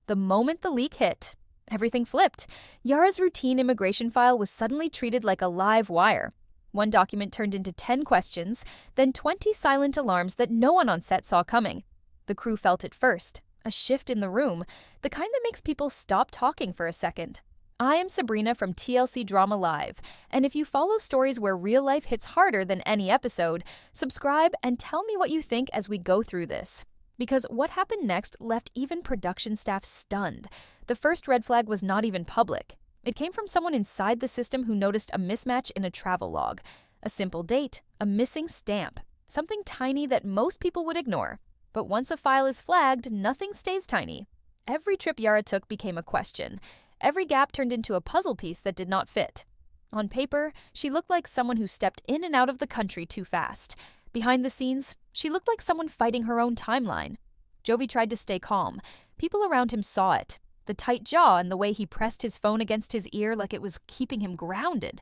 The moment the leak hit, everything flipped. Yara's routine immigration file was suddenly treated like a live wire. One document turned into 10 questions, then 20 silent alarms that no one on set saw coming. The crew felt it first, a shift in the room, the kind that makes people stop talking for a second. I am Sabrina from TLC Drama Live, and if you follow stories where real life hits harder than any episode, subscribe and tell me what you think as we go through this. Because what happened next left even production staff stunned. The first red flag was not even public. It came from someone inside the system who noticed a mismatch in a travel log. A simple date, a missing stamp, something tiny that most people would ignore. But once a file is flagged, nothing stays tiny. Every trip Yara took became a question. Every gap turned into a puzzle piece that did not fit. On paper, she looked like someone who stepped in and out of the country too fast. Behind the scenes, she looked like someone fighting her own timeline. Jovi tried to stay calm. People around him saw it. The tight jaw and the way he pressed his phone against his ear like it was keeping him grounded.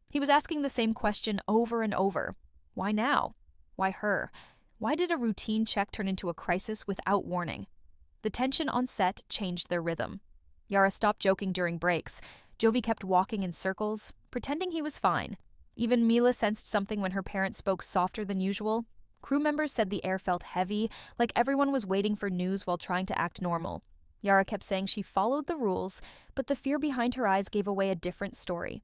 He was asking the same question over and over. Why now? Why her? Why did a routine check turn into a crisis without warning? The tension on set changed their rhythm. Yara stopped joking during breaks. Jovi kept walking in circles, pretending he was fine. Even Mila sensed something when her parents spoke softer than usual. Crew members said the air felt heavy, like everyone was waiting for news while trying to act normal. Yara kept saying she followed the rules, but the fear behind her eyes gave away a different story.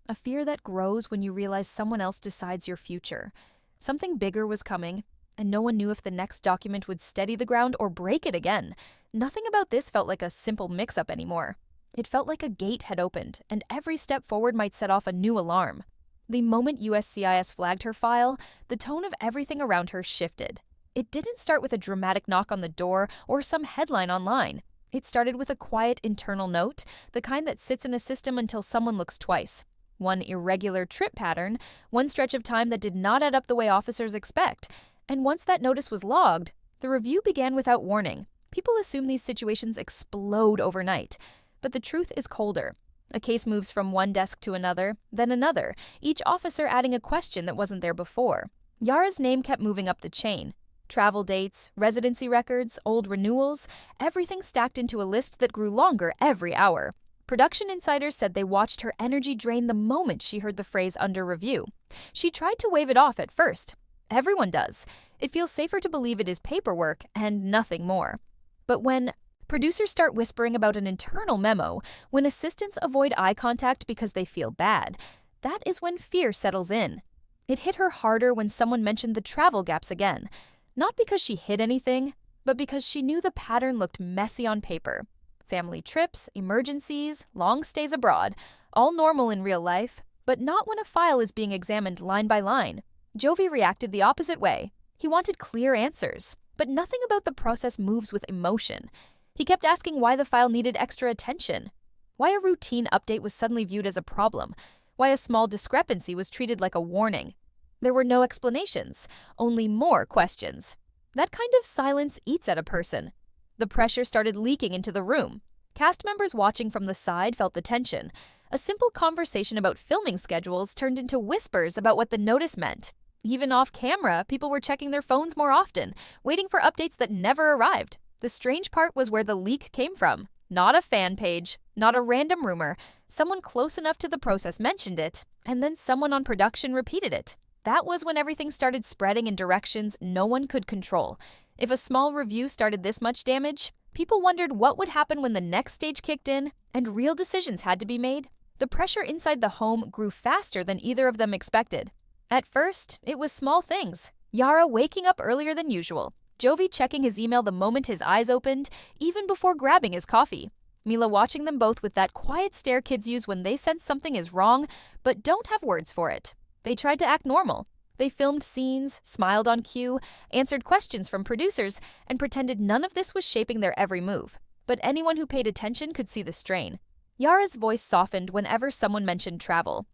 A fear that grows when you realize someone else decides your future. Something bigger was coming, and no one knew if the next document would steady the ground or break it again. Nothing about this felt like a simple mix-up anymore. It felt like a gate had opened, and every step forward might set off a new alarm. The moment USCIS flagged her file, the tone of everything around her shifted. It didn't start with a dramatic knock on the door or some headline online. It started with a quiet internal note, the kind that sits in a system until someone looks twice. One irregular trip pattern, one stretch of time that did not add up the way officers expect. And once that notice was logged, the review began without warning. People assume these situations explode overnight. But the truth is colder. A case moves from one desk to another, then another, each officer adding a question that wasn't there before. Yara's name kept moving up the chain. Travel dates, residency records, old renewals, everything stacked into a list that grew longer every hour. Production insiders said they watched her energy drain the moment she heard the phrase under review. She tried to wave it off at first. Everyone does. It feels safer to believe it is paperwork and nothing more. But when producers start whispering about an internal memo, when assistants avoid eye contact because they feel bad, that is when fear settles in. It hit her harder when someone mentioned the travel gaps again. Not because she hid anything, but because she knew the pattern looked messy on paper. Family trips, emergencies, long stays abroad, all normal in real life, but not when a file is being examined line by line. Jovi reacted the opposite way. He wanted clear answers, but nothing about the process moves with emotion. He kept asking why the file needed extra attention, why a routine update was suddenly viewed as a problem, why a small discrepancy was treated like a warning. There were no explanations, only more questions. That kind of silence eats at a person. The pressure started leaking into the room. Cast members watching from the side felt the tension. A simple conversation about filming schedules turned into whispers about what the notice meant. Even off camera, people were checking their phones more often, waiting for updates that never arrived. The strange part was where the leak came from. Not a fan page, not a random rumor. Someone close enough to the process mentioned it, and then someone on production repeated it. That was when everything started spreading in directions no one could control. If a small review started this much damage, people wondered what would happen when the next stage kicked in and real decisions had to be made. The pressure inside the home grew faster than either of them expected. At first, it was small things. Yara waking up earlier than usual. Jovi checking his email the moment his eyes opened, even before grabbing his coffee. Mila watching them both with that quiet stare kids use when they sense something is wrong, but don't have words for it. They tried to act normal. They filmed scenes, smiled on cue, answered questions from producers, and pretended none of this was shaping their every move. But anyone who paid attention could see the strain. Yara's voice softened whenever someone mentioned travel.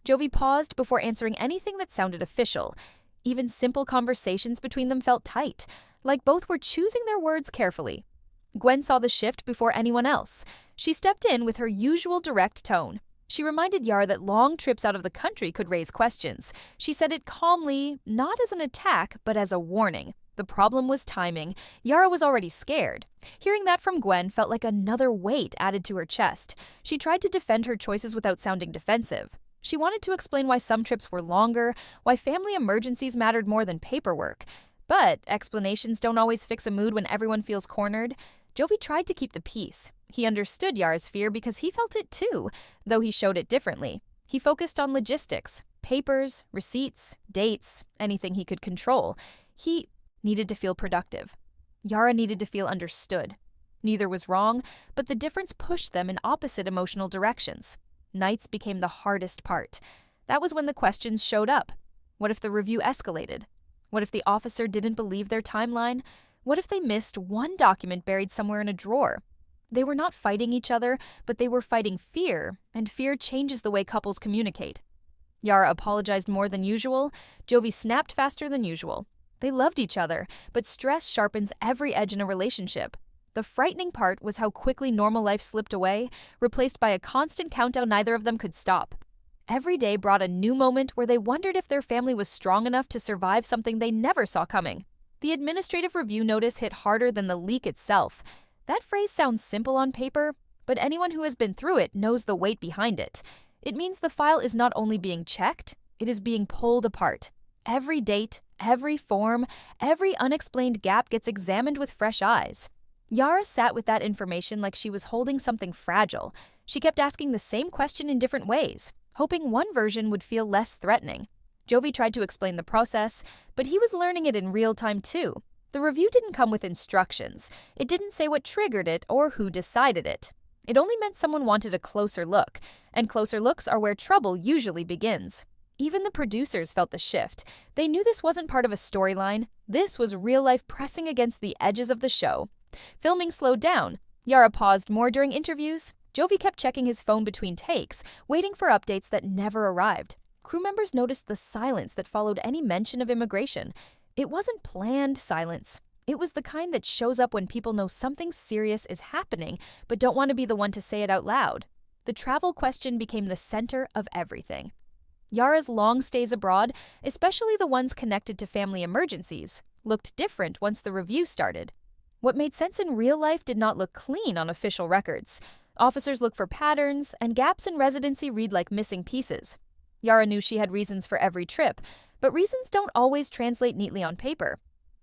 Jovi paused before answering anything that sounded official. Even simple conversations between them felt tight, like both were choosing their words carefully. Gwen saw the shift before anyone else. She stepped in with her usual direct tone. She reminded Yara that long trips out of the country could raise questions. She said it calmly, not as an attack, but as a warning. The problem was timing. Yara was already scared. Hearing that from Gwen felt like another weight added to her chest. She tried to defend her choices without sounding defensive. She wanted to explain why some trips were longer, why family emergencies mattered more than paperwork. But explanations don't always fix a mood when everyone feels cornered. Jovi tried to keep the peace. He understood Yara's fear because he felt it too, though he showed it differently. He focused on logistics, papers, receipts, dates, anything he could control. He needed to feel productive. Yara needed to feel understood. Neither was wrong, but the difference pushed them in opposite emotional directions. Nights became the hardest part. That was when the questions showed up. What if the review escalated? What if the officer didn't believe their timeline? What if they missed one document buried somewhere in a drawer? They were not fighting each other, but they were fighting fear, and fear changes the way couples communicate. Yara apologized more than usual. Jovi snapped faster than usual. They loved each other, but stress sharpens every edge in a relationship. The frightening part was how quickly normal life slipped away, replaced by a constant countdown neither of them could stop. Every day brought a new moment where they wondered if their family was strong enough to survive something they never saw coming. The administrative review notice hit harder than the leak itself. That phrase sounds simple on paper, but anyone who has been through it knows the weight behind it. It means the file is not only being checked, it is being pulled apart. Every date, every form, every unexplained gap gets examined with fresh eyes. Yara sat with that information like she was holding something fragile. She kept asking the same question in different ways, hoping one version would feel less threatening. Jovi tried to explain the process, but he was learning it in real time too. The review didn't come with instructions. It didn't say what triggered it or who decided it. It only meant someone wanted a closer look, and closer looks are where trouble usually begins. Even the producers felt the shift. They knew this wasn't part of a storyline. This was real life pressing against the edges of the show. Filming slowed down. Yara paused more during interviews. Jovi kept checking his phone between takes, waiting for updates that never arrived. Crew members noticed the silence that followed any mention of immigration. It wasn't planned silence. It was the kind that shows up when people know something serious is happening, but don't want to be the one to say it out loud. The travel question became the center of everything. Yara's long stays abroad, especially the ones connected to family emergencies, looked different once the review started. What made sense in real life did not look clean on official records. Officers look for patterns, and gaps in residency read like missing pieces. Yara knew she had reasons for every trip, but reasons don't always translate neatly on paper.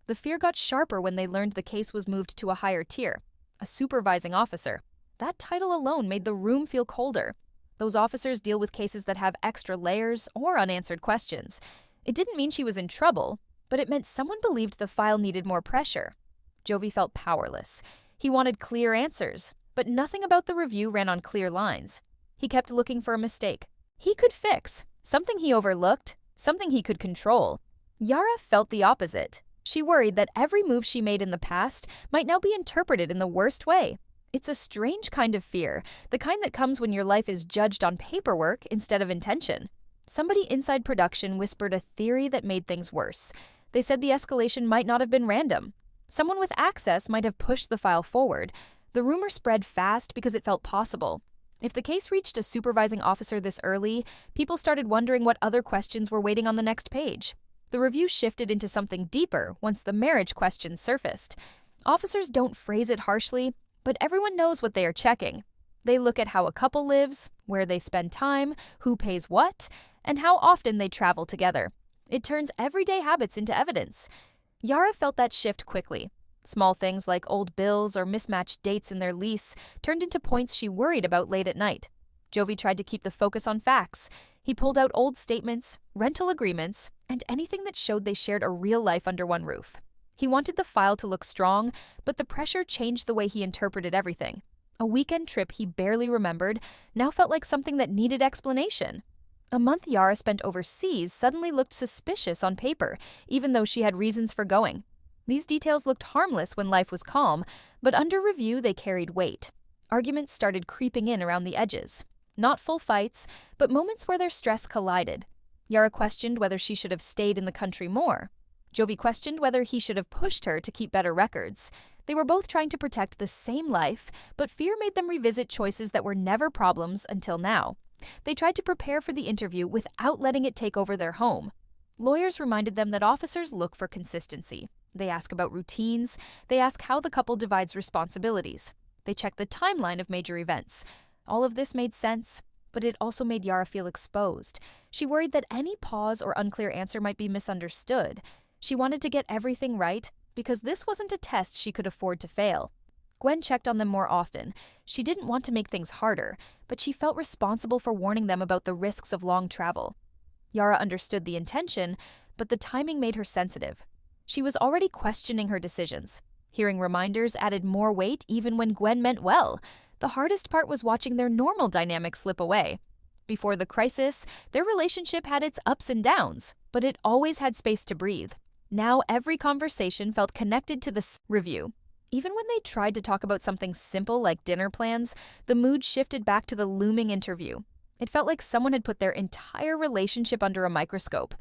The fear got sharper when they learned the case was moved to a higher tier, a supervising officer. That title alone made the room feel colder. Those officers deal with cases that have extra layers or unanswered questions. It didn't mean she was in trouble, but it meant someone believed the file needed more pressure. Jovi felt powerless. He wanted clear answers, but nothing about the review ran on clear lines. He kept looking for a mistake he could fix, something he overlooked, something he could control. Yara felt the opposite. She worried that every move she made in the past might now be interpreted in the worst way. It's a strange kind of fear, the kind that comes when your life is judged on paperwork instead of intention. Somebody inside production whispered a theory that made things worse. They said the escalation might not have been random. Someone with access might have pushed the file forward. The rumor spread fast because it felt possible. If the case reached a supervising officer this early, people started wondering what other questions were waiting on the next page. The review shifted into something deeper once the marriage questions surfaced. Officers don't phrase it harshly, but everyone knows what they are checking. They look at how a couple lives, where they spend time, who pays what, and how often they travel together. It turns everyday habits into evidence. Yara felt that shift quickly. Small things like old bills or mismatched dates in their lease turned into points she worried about late at night. Jovi tried to keep the focus on facts. He pulled out old statements, rental agreements, and anything that showed they shared a real life under one roof. He wanted the file to look strong, but the pressure changed the way he interpreted everything. A weekend trip he barely remembered now felt like something that needed explanation. A month Yara spent overseas suddenly looked suspicious on paper, even though she had reasons for going. These details looked harmless when life was calm, but under review they carried weight. Arguments started creeping in around the edges. Not full fights, but moments where their stress collided. Yara questioned whether she should have stayed in the country more. Jovi questioned whether he should have pushed her to keep better records. They were both trying to protect the same life, but fear made them revisit choices that were never problems until now. They tried to prepare for the interview without letting it take over their home. Lawyers reminded them that officers look for consistency. They ask about routines. They ask how the couple divides responsibilities. They check the timeline of major events. All of this made sense, but it also made Yara feel exposed. She worried that any pause or unclear answer might be misunderstood. She wanted to get everything right because this wasn't a test she could afford to fail. Gwen checked on them more often. She didn't want to make things harder, but she felt responsible for warning them about the risks of long travel. Yara understood the intention, but the timing made her sensitive. She was already questioning her decisions. Hearing reminders added more weight even when Gwen meant well. The hardest part was watching their normal dynamic slip away. Before the crisis, their relationship had its ups and downs, but it always had space to breathe. Now every conversation felt connected to the review. Even when they tried to talk about something simple like dinner plans, the mood shifted back to the looming interview. It felt like someone had put their entire relationship under a microscope.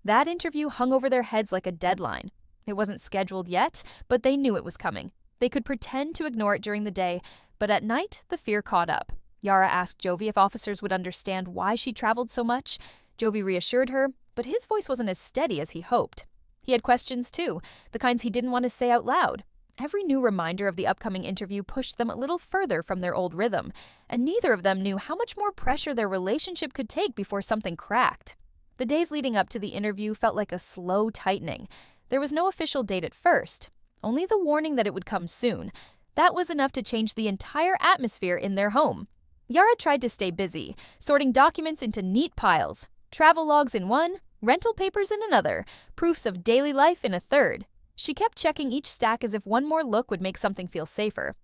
That interview hung over their heads like a deadline. It wasn't scheduled yet, but they knew it was coming. They could pretend to ignore it during the day, but at night, the fear caught up. Yara asked Jovi if officers would understand why she traveled so much. Jovi reassured her, but his voice wasn't as steady as he hoped. He had questions too, the kinds he didn't want to say out loud. Every new reminder of the upcoming interview pushed them a little further from their old rhythm, and neither of them knew how much more pressure their relationship could take before something cracked. The days leading up to the interview felt like a slow tightening. There was no official date at first, only the warning that it would come soon. That was enough to change the entire atmosphere in their home. Yara tried to stay busy, sorting documents into neat piles, travel logs in one, rental papers in another, proofs of daily life in a third. She kept checking each stack as if one more look would make something feel safer.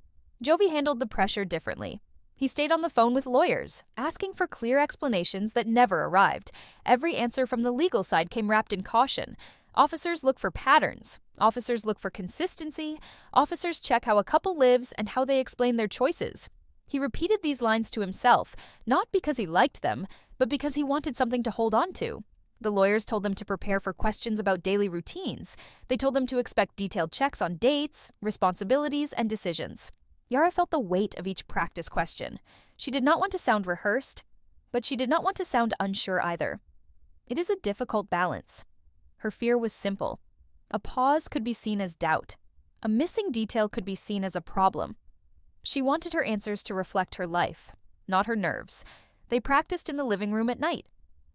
Jovi handled the pressure differently. He stayed on the phone with lawyers, asking for clear explanations that never arrived. Every answer from the legal side came wrapped in caution. Officers look for patterns. Officers look for consistency. Officers check how a couple lives and how they explain their choices. He repeated these lines to himself, not because he liked them, but because he wanted something to hold on to. The lawyers told them to prepare for questions about daily routines. They told them to expect detailed checks on dates, responsibilities, and decisions. Yara felt the weight of each practice question. She did not want to sound rehearsed, but she did not want to sound unsure either. It is a difficult balance. Her fear was simple. A pause could be seen as doubt. A missing detail could be seen as a problem. She wanted her answers to reflect her life, not her nerves. They practiced in the living room at night.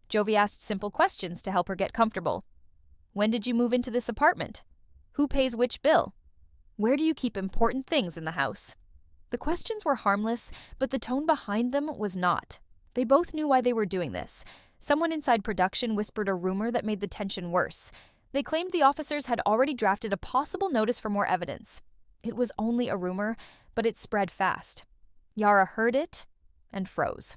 Jovi asked simple questions to help her get comfortable. When did you move into this apartment? Who pays which bill? Where do you keep important things in the house? The questions were harmless, but the tone behind them was not. They both knew why they were doing this. Someone inside production whispered a rumor that made the tension worse. They claimed the officers had already drafted a possible notice for more evidence. It was only a rumor, but it spread fast. Yara heard it and froze.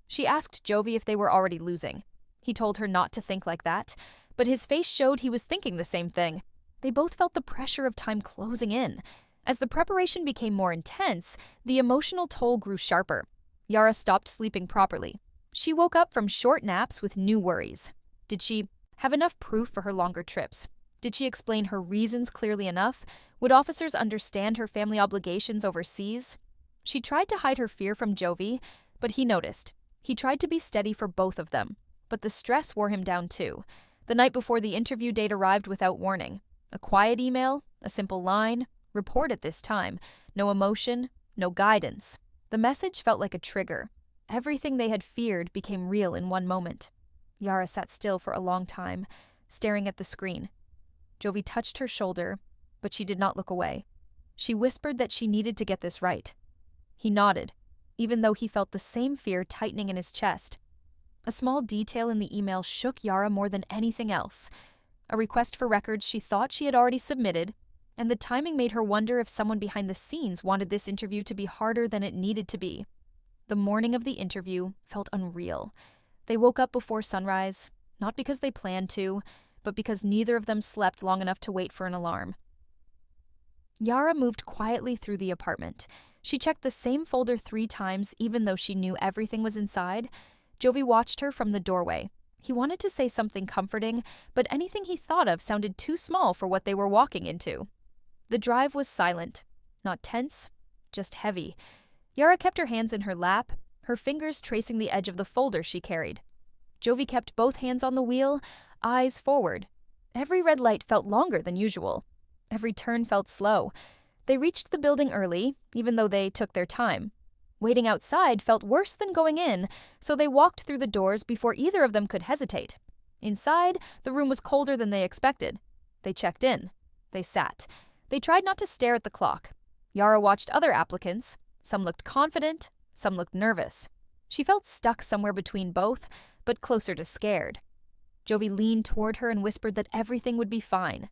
She asked Jovi if they were already losing. He told her not to think like that, but his face showed he was thinking the same thing. They both felt the pressure of time closing in. As the preparation became more intense, the emotional toll grew sharper. Yara stopped sleeping properly. She woke up from short naps with new worries. Did she have enough proof for her longer trips? Did she explain her reasons clearly enough? Would officers understand her family obligations overseas? She tried to hide her fear from Jovi, but he noticed. He tried to be steady for both of them, but the stress wore him down too. The night before the interview date arrived without warning. A quiet email, a simple line, report at this time. No emotion, no guidance. The message felt like a trigger. Everything they had feared became real in one moment. Yara sat still for a long time, staring at the screen. Jovi touched her shoulder, but she did not look away. She whispered that she needed to get this right. He nodded, even though he felt the same fear tightening in his chest. A small detail in the email shook Yara more than anything else. A request for records she thought she had already submitted, and the timing made her wonder if someone behind the scenes wanted this interview to be harder than it needed to be. The morning of the interview felt unreal. They woke up before sunrise, not because they planned to, but because neither of them slept long enough to wait for an alarm. Yara moved quietly through the apartment. She checked the same folder 3 times, even though she knew everything was inside. Jovi watched her from the doorway. He wanted to say something comforting, but anything he thought of sounded too small for what they were walking into. The drive was silent, not tense, just heavy. Yara kept her hands in her lap, her fingers tracing the edge of the folder she carried. Jovi kept both hands on the wheel, eyes forward. Every red light felt longer than usual. Every turn felt slow. They reached the building early, even though they took their time. Waiting outside felt worse than going in, so they walked through the doors before either of them could hesitate. Inside, the room was colder than they expected. They checked in. They sat. They tried not to stare at the clock. Yara watched other applicants. Some looked confident, some looked nervous. She felt stuck somewhere between both, but closer to scared. Jovi leaned toward her and whispered that everything would be fine.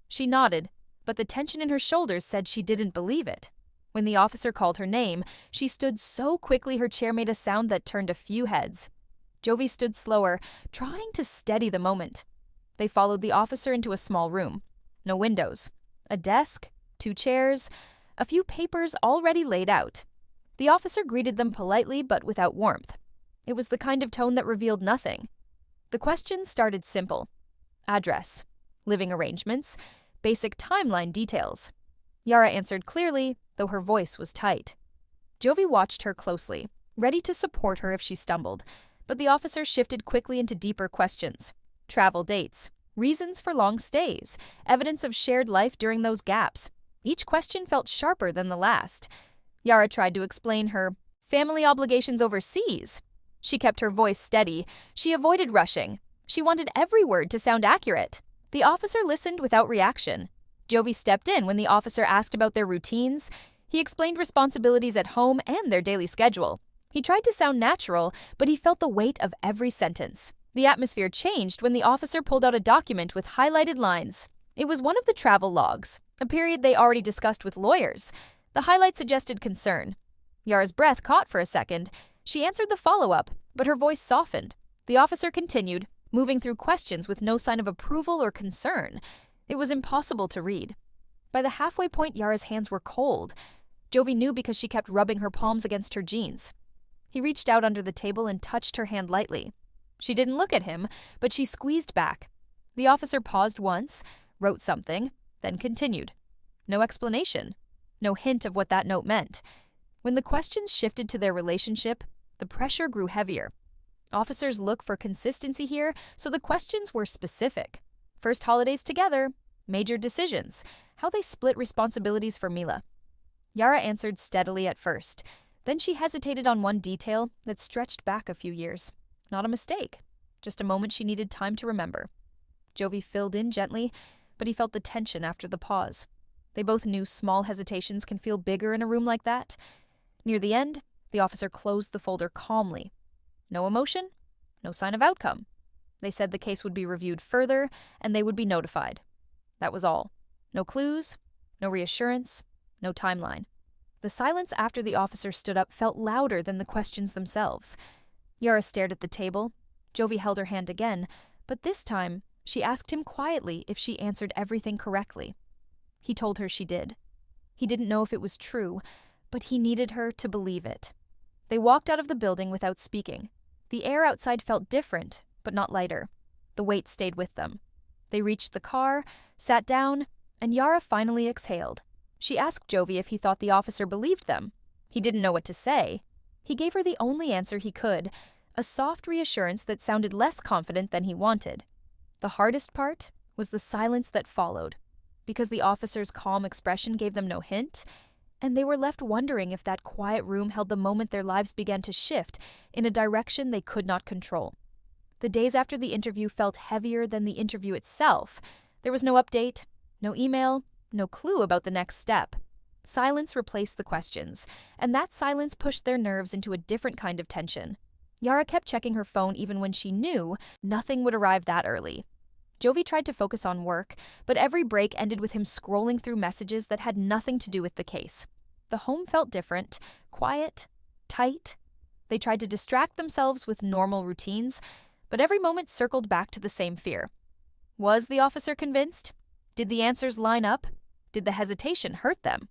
She nodded, but the tension in her shoulders said she didn't believe it. When the officer called her name, she stood so quickly her chair made a sound that turned a few heads. Jovi stood slower, trying to steady the moment. They followed the officer into a small room. No windows. A desk, 2 chairs, a few papers already laid out. The officer greeted them politely but without warmth. It was the kind of tone that revealed nothing. The questions started simple. Address, living arrangements, basic timeline details. Yara answered clearly, though her voice was tight. Jovi watched her closely, ready to support her if she stumbled, but the officer shifted quickly into deeper questions. Travel dates, reasons for long stays, evidence of shared life during those gaps. Each question felt sharper than the last. Yara tried to explain her family obligations overseas. She kept her voice steady. She avoided rushing. She wanted every word to sound accurate. The officer listened without reaction. Jovi stepped in when the officer asked about their routines. He explained responsibilities at home and their daily schedule. He tried to sound natural, but he felt the weight of every sentence. The atmosphere changed when the officer pulled out a document with highlighted lines. It was one of the travel logs, a period they already discussed with lawyers. The highlight suggested concern. Yara's breath caught for a second. She answered the follow-up, but her voice softened. The officer continued, moving through questions with no sign of approval or concern. It was impossible to read. By the halfway point, Yara's hands were cold. Jovi knew because she kept rubbing her palms against her jeans. He reached out under the table and touched her hand lightly. She didn't look at him, but she squeezed back. The officer paused once, wrote something, then continued. No explanation. No hint of what that note meant. When the questions shifted to their relationship, the pressure grew heavier. Officers look for consistency here, so the questions were specific. First holidays together, major decisions, how they split responsibilities for Mila. Yara answered steadily at first. Then she hesitated on one detail that stretched back a few years. Not a mistake, just a moment she needed time to remember. Jovi filled in gently, but he felt the tension after the pause. They both knew small hesitations can feel bigger in a room like that. Near the end, the officer closed the folder calmly. No emotion, no sign of outcome. They said the case would be reviewed further, and they would be notified. That was all. No clues, no reassurance, no timeline. The silence after the officer stood up felt louder than the questions themselves. Yara stared at the table. Jovi held her hand again, but this time, she asked him quietly if she answered everything correctly. He told her she did. He didn't know if it was true, but he needed her to believe it. They walked out of the building without speaking. The air outside felt different, but not lighter. The weight stayed with them. They reached the car, sat down, and Yara finally exhaled. She asked Jovi if he thought the officer believed them. He didn't know what to say. He gave her the only answer he could, a soft reassurance that sounded less confident than he wanted. The hardest part was the silence that followed, because the officer's calm expression gave them no hint, and they were left wondering if that quiet room held the moment their lives began to shift in a direction they could not control. The days after the interview felt heavier than the interview itself. There was no update, no email, no clue about the next step. Silence replaced the questions, and that silence pushed their nerves into a different kind of tension. Yara kept checking her phone even when she knew nothing would arrive that early. Jovi tried to focus on work, but every break ended with him scrolling through messages that had nothing to do with the case. The home felt different, quiet, tight. They tried to distract themselves with normal routines, but every moment circled back to the same fear. Was the officer convinced? Did the answers line up? Did the hesitation hurt them?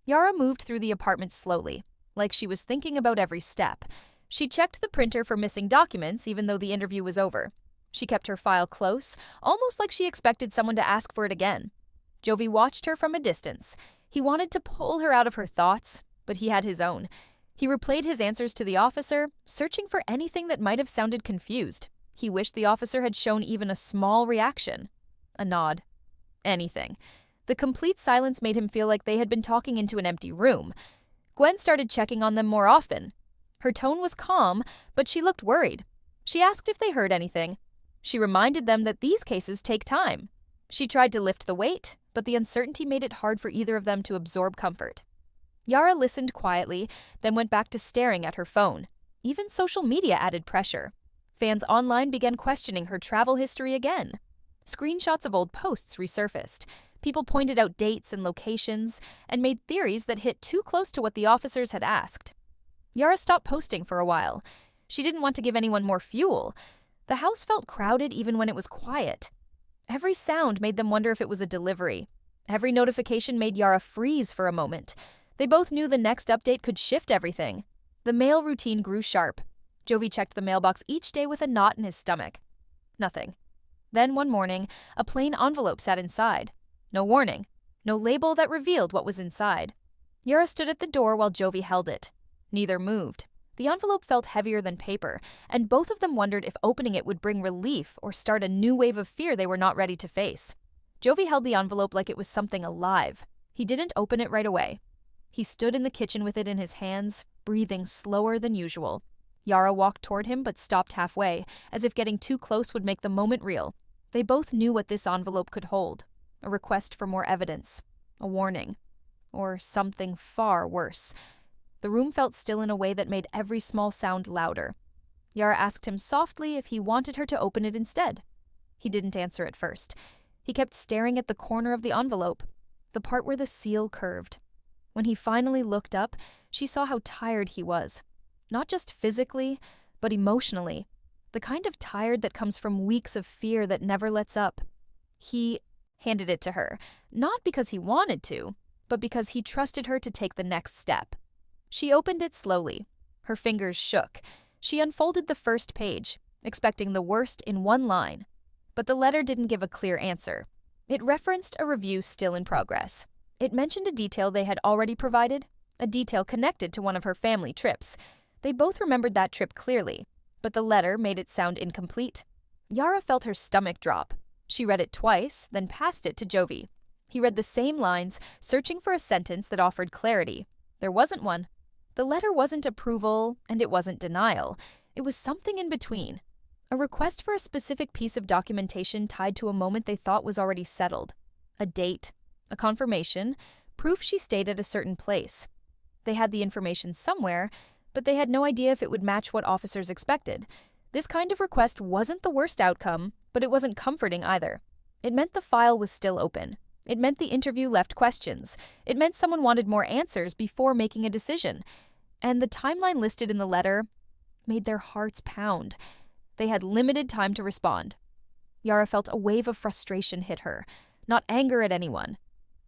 Yara moved through the apartment slowly, like she was thinking about every step. She checked the printer for missing documents even though the interview was over. She kept her file close, almost like she expected someone to ask for it again. Jovi watched her from a distance. He wanted to pull her out of her thoughts, but he had his own. He replayed his answers to the officer, searching for anything that might have sounded confused. He wished the officer had shown even a small reaction. A nod. Anything. The complete silence made him feel like they had been talking into an empty room. Gwen started checking on them more often. Her tone was calm, but she looked worried. She asked if they heard anything. She reminded them that these cases take time. She tried to lift the weight, but the uncertainty made it hard for either of them to absorb comfort. Yara listened quietly, then went back to staring at her phone. Even social media added pressure. Fans online began questioning her travel history again. Screenshots of old posts resurfaced. People pointed out dates and locations and made theories that hit too close to what the officers had asked. Yara stopped posting for a while. She didn't want to give anyone more fuel. The house felt crowded even when it was quiet. Every sound made them wonder if it was a delivery. Every notification made Yara freeze for a moment. They both knew the next update could shift everything. The mail routine grew sharp. Jovi checked the mailbox each day with a knot in his stomach. Nothing. Then one morning, a plain envelope sat inside. No warning. No label that revealed what was inside. Yara stood at the door while Jovi held it. Neither moved. The envelope felt heavier than paper, and both of them wondered if opening it would bring relief or start a new wave of fear they were not ready to face. Jovi held the envelope like it was something alive. He didn't open it right away. He stood in the kitchen with it in his hands, breathing slower than usual. Yara walked toward him but stopped halfway, as if getting too close would make the moment real. They both knew what this envelope could hold. A request for more evidence. A warning. Or something far worse. The room felt still in a way that made every small sound louder. Yara asked him softly if he wanted her to open it instead. He didn't answer at first. He kept staring at the corner of the envelope, the part where the seal curved. When he finally looked up, she saw how tired he was. Not just physically, but emotionally. The kind of tired that comes from weeks of fear that never lets up. He handed it to her, not because he wanted to, but because he trusted her to take the next step. She opened it slowly. Her fingers shook. She unfolded the first page, expecting the worst in one line. But the letter didn't give a clear answer. It referenced a review still in progress. It mentioned a detail they had already provided, a detail connected to one of her family trips. They both remembered that trip clearly, but the letter made it sound incomplete. Yara felt her stomach drop. She read it twice, then passed it to Jovi. He read the same lines, searching for a sentence that offered clarity. There wasn't one. The letter wasn't approval, and it wasn't denial. It was something in between. A request for a specific piece of documentation tied to a moment they thought was already settled. A date, a confirmation, proof she stayed at a certain place. They had the information somewhere, but they had no idea if it would match what officers expected. This kind of request wasn't the worst outcome, but it wasn't comforting either. It meant the file was still open. It meant the interview left questions. It meant someone wanted more answers before making a decision. And the timeline listed in the letter made their hearts pound. They had limited time to respond. Yara felt a wave of frustration hit her. Not anger at anyone.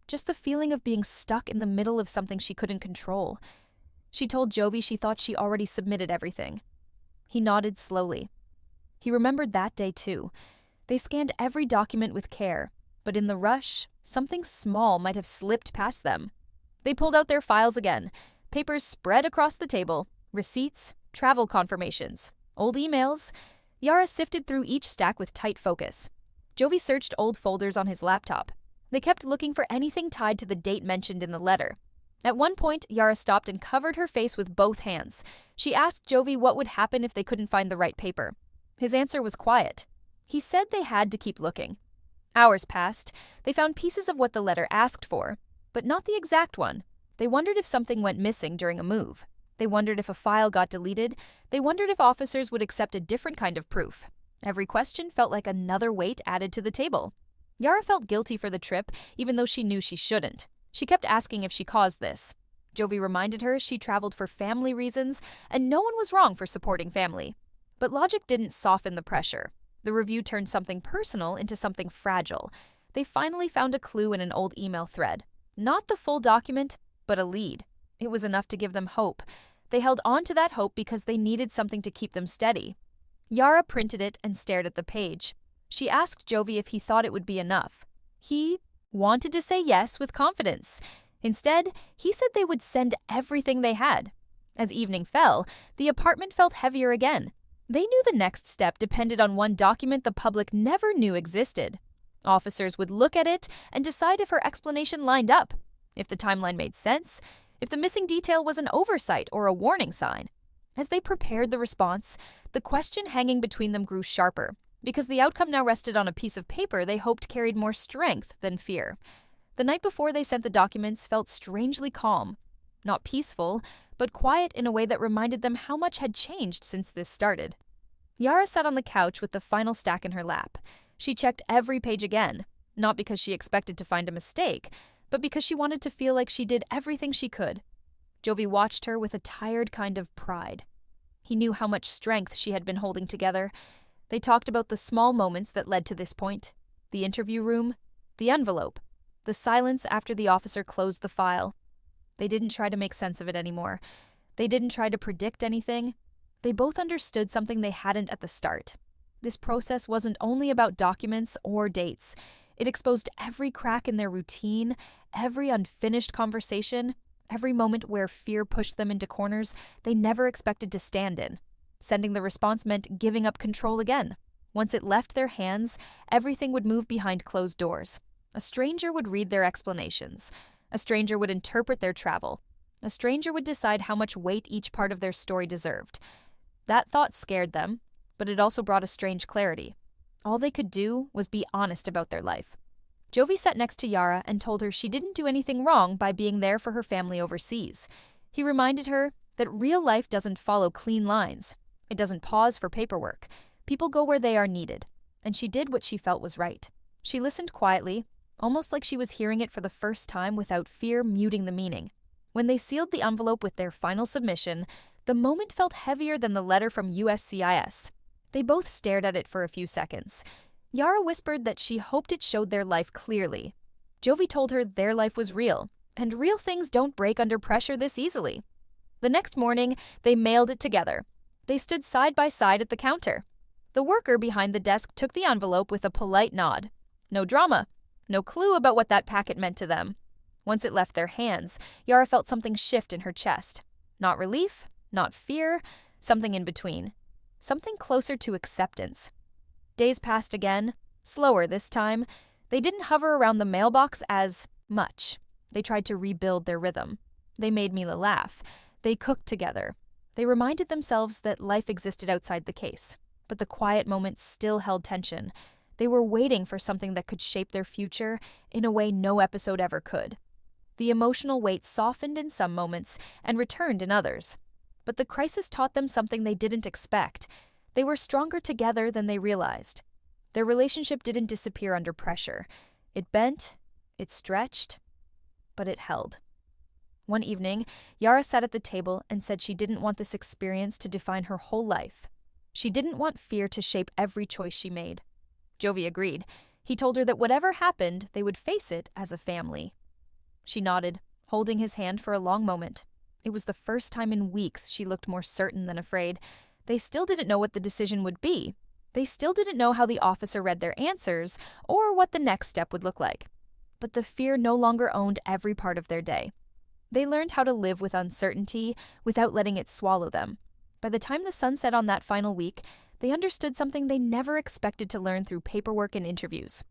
Just the feeling of being stuck in the middle of something she couldn't control. She told Jovi she thought she already submitted everything. He nodded slowly. He remembered that day too. They scanned every document with care, but in the rush, something small might have slipped past them. They pulled out their files again. Papers spread across the table. Receipts, travel confirmations, old emails. Yara sifted through each stack with tight focus. Jovi searched old folders on his laptop. They kept looking for anything tied to the date mentioned in the letter. At one point, Yara stopped and covered her face with both hands. She asked Jovi what would happen if they couldn't find the right paper. His answer was quiet. He said they had to keep looking. Hours passed. They found pieces of what the letter asked for, but not the exact one. They wondered if something went missing during a move. They wondered if a file got deleted. They wondered if officers would accept a different kind of proof. Every question felt like another weight added to the table. Yara felt guilty for the trip, even though she knew she shouldn't. She kept asking if she caused this. Jovi reminded her she traveled for family reasons, and no one was wrong for supporting family. But logic didn't soften the pressure. The review turned something personal into something fragile. They finally found a clue in an old email thread. Not the full document, but a lead. It was enough to give them hope. They held on to that hope because they needed something to keep them steady. Yara printed it and stared at the page. She asked Jovi if he thought it would be enough. He wanted to say yes with confidence. Instead, he said they would send everything they had. As evening fell, the apartment felt heavier again. They knew the next step depended on one document the public never knew existed. Officers would look at it and decide if her explanation lined up, if the timeline made sense, if the missing detail was an oversight or a warning sign. As they prepared the response, the question hanging between them grew sharper, because the outcome now rested on a piece of paper they hoped carried more strength than fear. The night before they sent the documents felt strangely calm. Not peaceful, but quiet in a way that reminded them how much had changed since this started. Yara sat on the couch with the final stack in her lap. She checked every page again, not because she expected to find a mistake, but because she wanted to feel like she did everything she could. Jovi watched her with a tired kind of pride. He knew how much strength she had been holding together. They talked about the small moments that led to this point: the interview room, the envelope, the silence after the officer closed the file. They didn't try to make sense of it anymore. They didn't try to predict anything. They both understood something they hadn't at the start. This process wasn't only about documents or dates. It exposed every crack in their routine, every unfinished conversation, every moment where fear pushed them into corners they never expected to stand in. Sending the response meant giving up control again. Once it left their hands, everything would move behind closed doors. A stranger would read their explanations. A stranger would interpret their travel. A stranger would decide how much weight each part of their story deserved. That thought scared them, but it also brought a strange clarity. All they could do was be honest about their life. Jovi sat next to Yara and told her she didn't do anything wrong by being there for her family overseas. He reminded her that real life doesn't follow clean lines. It doesn't pause for paperwork. People go where they are needed. And she did what she felt was right. She listened quietly, almost like she was hearing it for the first time without fear muting the meaning. When they sealed the envelope with their final submission, the moment felt heavier than the letter from USCIS. They both stared at it for a few seconds. Yara whispered that she hoped it showed their life clearly. Jovi told her their life was real, and real things don't break under pressure this easily. The next morning, they mailed it together. They stood side by side at the counter. The worker behind the desk took the envelope with a polite nod. No drama. No clue about what that packet meant to them. Once it left their hands, Yara felt something shift in her chest. Not relief, not fear, something in between. Something closer to acceptance. Days passed again, slower this time. They didn't hover around the mailbox as much. They tried to rebuild their rhythm. They made Mila laugh. They cooked together. They reminded themselves that life existed outside the case. But the quiet moments still held tension. They were waiting for something that could shape their future in a way no episode ever could. The emotional weight softened in some moments and returned in others. But the crisis taught them something they didn't expect. They were stronger together than they realized. Their relationship didn't disappear under pressure. It bent, it stretched, but it held. One evening, Yara sat at the table and said she didn't want this experience to define her whole life. She didn't want fear to shape every choice she made. Jovi agreed. He told her that whatever happened, they would face it as a family. She nodded, holding his hand for a long moment. It was the first time in weeks she looked more certain than afraid. They still didn't know what the decision would be. They still didn't know how the officer read their answers or what the next step would look like. But the fear no longer owned every part of their day. They learned how to live with uncertainty without letting it swallow them. By the time the sun set on that final week, they understood something they never expected to learn through paperwork and interviews.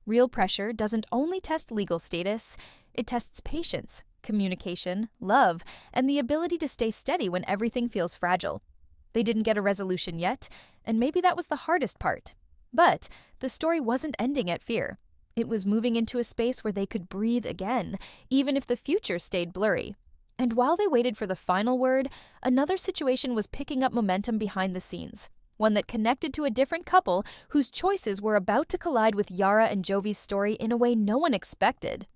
Real pressure doesn't only test legal status, it tests patience, communication, love, and the ability to stay steady when everything feels fragile. They didn't get a resolution yet, and maybe that was the hardest part. But the story wasn't ending at fear. It was moving into a space where they could breathe again, even if the future stayed blurry. And while they waited for the final word, another situation was picking up momentum behind the scenes. One that connected to a different couple whose choices were about to collide with Yara and Jovi's story in a way no one expected.